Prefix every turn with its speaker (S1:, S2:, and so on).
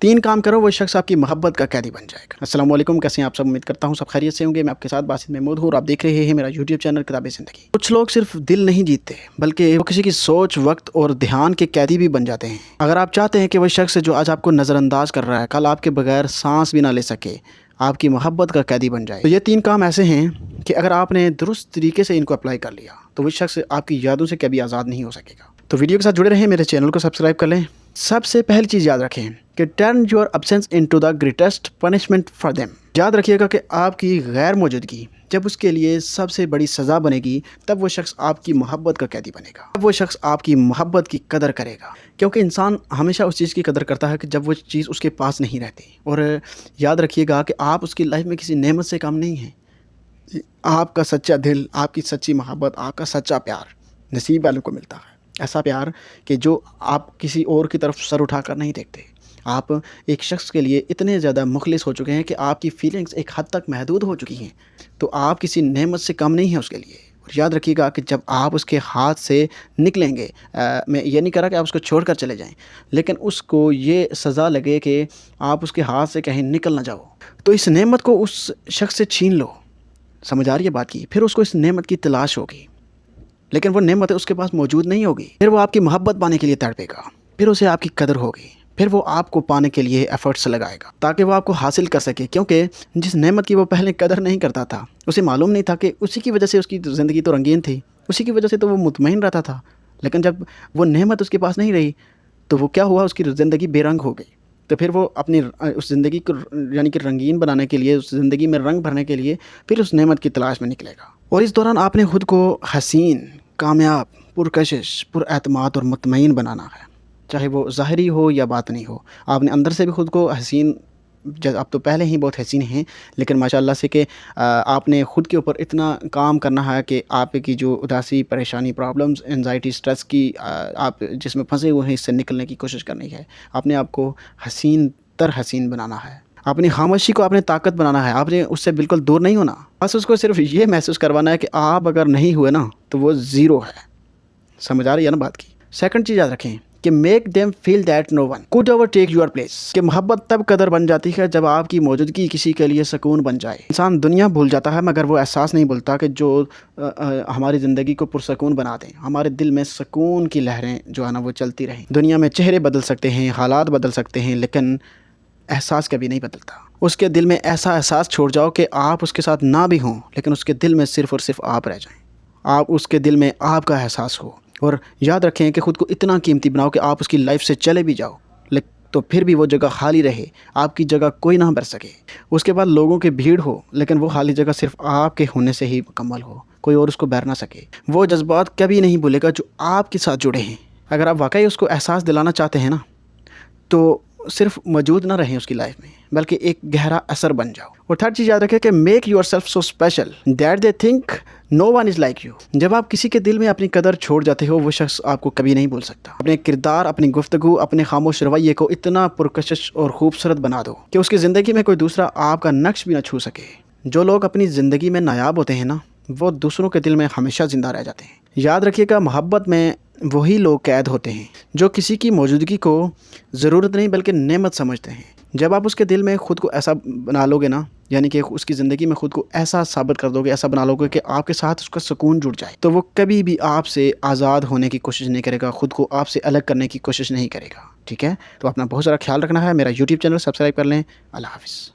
S1: 3 काम करो वो शख्स आपकी मोहब्बत का कैदी बन जाएगा। अस्सलाम वालेकुम, कैसे हैं आप सब? उम्मीद करता हूँ सब खैरियत से होंगे। मैं आपके साथ बासित महमूद हूँ और आप देख रहे हैं मेरा यूट्यूब चैनल किताबे ज़िंदगी। कुछ लोग सिर्फ दिल नहीं जीतते बल्कि वो किसी की सोच, वक्त और ध्यान के कैदी भी बन जाते हैं। अगर आप चाहते हैं कि वो शख्स जो आज आपको नज़रअंदाज कर रहा है कल आपके बगैर सांस भी ना ले सके, आपकी मोहब्बत का कैदी बन जाए, तो ये 3 काम ऐसे हैं कि अगर आपने दुरुस्त तरीके से इनको अप्लाई कर लिया तो वो शख्स आपकी यादों से कभी आज़ाद नहीं हो सकेगा। तो वीडियो के साथ जुड़े रहें, मेरे चैनल को सब्सक्राइब कर लें। सबसे पहली चीज़ याद रखें कि turn your absence into the greatest punishment for them. याद रखिएगा कि आपकी गैर मौजूदगी जब उसके लिए सबसे बड़ी सज़ा बनेगी तब वो शख्स आपकी मोहब्बत का कैदी बनेगा। तब वो शख्स आपकी मोहब्बत की कदर करेगा, क्योंकि इंसान हमेशा उस चीज़ की कदर करता है कि जब वो चीज़ उसके पास नहीं रहती। और याद रखिएगा कि आप उसकी लाइफ में किसी नेमत से कम नहीं हैं। आपका सच्चा दिल, आपकी सच्ची मोहब्बत, आपका सच्चा प्यार नसीब वालों को मिलता है। ऐसा प्यार कि जो आप किसी और की तरफ सर उठाकर नहीं देखते। आप एक शख्स के लिए इतने ज़्यादा मुखलिस हो चुके हैं कि आपकी फीलिंग्स एक हद तक महदूद हो चुकी हैं, तो आप किसी नेमत से कम नहीं हैं उसके लिए। और याद रखिएगा कि जब आप उसके हाथ से निकलेंगे, मैं ये नहीं कह रहा कि आप उसको छोड़कर चले जाएं, लेकिन उसको ये सज़ा लगे कि आप उसके हाथ से कहीं निकल ना जाओ, तो इस नेमत को उस शख्स से छीन लो। समझ आ रही है बात की? फिर उसको इस नेमत की तलाश होगी, लेकिन वो नेमत उसके पास मौजूद नहीं होगी। फिर वो आपकी मोहब्बत पाने के लिए तड़पेगा, फिर उसे आपकी कदर होगी, फिर वो आपको पाने के लिए एफर्ट्स लगाएगा ताकि वो आपको हासिल कर सके। क्योंकि जिस नेमत की वो पहले कदर नहीं करता था, उसे मालूम नहीं था कि उसी की वजह से उसकी ज़िंदगी तो रंगीन थी, उसी की वजह से तो वो मुतमईन रहता था। लेकिन जब वो नेमत उसके पास नहीं रही तो वो क्या हुआ, उसकी ज़िंदगी बेरंग हो गई। तो फिर वो अपनी उस ज़िंदगी को यानी कि रंगीन बनाने के लिए, उस ज़िंदगी में रंग भरने के लिए फिर उस नेमत की तलाश में निकलेगा। और इस दौरान आपने खुद को हसीन, कामयाब, पुरकशिश, पुरएतमाद और मुतमईन बनाना है, चाहे वो ज़ाहिरी हो या बातनी हो। आपने अंदर से भी खुद को हसीन, आप तो पहले ही बहुत हसीन हैं, लेकिन माशाल्लाह से कि आपने ख़ुद के ऊपर इतना काम करना है कि आपकी जो उदासी, परेशानी, प्रॉब्लम्स, एंजाइटी, स्ट्रेस की आप जिसमें फंसे हुए हैं, इससे निकलने की कोशिश करनी है। आपने आपको हसीन तर हसीन बनाना है। अपनी खामोशी को आपने ताकत बनाना है, आपने उससे बिल्कुल दूर नहीं होना। बस उसको सिर्फ ये महसूस करवाना है कि आप अगर नहीं हुए ना तो वो ज़ीरो है। समझ आ रही है ना बात की? सेकंड चीज़ याद रखें कि make them feel that no one could ever take your place. कि मोहब्बत तब कदर बन जाती है जब आपकी मौजूदगी किसी के लिए सुकून बन जाए। इंसान दुनिया भूल जाता है मगर वो एहसास नहीं भूलता कि जो हमारी ज़िंदगी को पुरसकून बना दें। हमारे दिल में सुकून की लहरें जो है ना वो चलती रहें। दुनिया में चेहरे बदल सकते हैं, हालात बदल सकते हैं, लेकिन एहसास कभी नहीं बदलता। उसके दिल में ऐसा एहसास छोड़ जाओ कि आप उसके साथ ना भी हों, लेकिन उसके दिल में सिर्फ़ और सिर्फ आप रह जाएं। आप उसके दिल में आपका एहसास हो। और याद रखें कि ख़ुद को इतना कीमती बनाओ कि आप उसकी लाइफ से चले भी जाओ तो फिर भी वो जगह खाली रहे, आपकी जगह कोई ना भर सके। उसके बाद लोगों की भीड़ हो, लेकिन वो खाली जगह सिर्फ आपके होने से ही मुकम्मल हो, कोई और उसको भर ना सके। वो जज्बात कभी नहीं भूलेगा जो आपके साथ जुड़े हैं। अगर आप वाकई उसको एहसास दिलाना चाहते हैं ना, तो सिर्फ मौजूद ना रहें उसकी लाइफ में, बल्कि एक गहरा असर बन जाओ। और थर्ड चीज़ याद रखें कि make yourself so special that they think no one is like you. जब आप किसी के दिल में अपनी कदर छोड़ जाते हो, वो शख्स आपको कभी नहीं भूल सकता। अपने किरदार, अपनी गुफ्तगू, अपने खामोश रवैये को इतना पुरकशिश और खूबसूरत बना दो कि उसकी ज़िंदगी में कोई दूसरा आपका नक्श भी ना छू सके। जो लोग अपनी ज़िंदगी में नायाब होते हैं ना, वो दूसरों के दिल में हमेशा ज़िंदा रह जाते हैं। याद रखिएगा, मोहब्बत में वही लोग कैद होते हैं जो किसी की मौजूदगी को ज़रूरत नहीं बल्कि नेमत समझते हैं। जब आप उसके दिल में ख़ुद को ऐसा बना लोगे ना, यानी कि उसकी ज़िंदगी में ख़ुद को ऐसा साबित कर दोगे, ऐसा बना लोगे कि आपके साथ उसका सुकून जुड़ जाए, तो वो कभी भी आपसे आज़ाद होने की कोशिश नहीं करेगा, ख़ुद को आपसे अलग करने की कोशिश नहीं करेगा। ठीक है? तो अपना बहुत सारा ख्याल रखना है। मेरा यूट्यूब चैनल सब्सक्राइब कर लें। अल्लाह हाफ़िज़।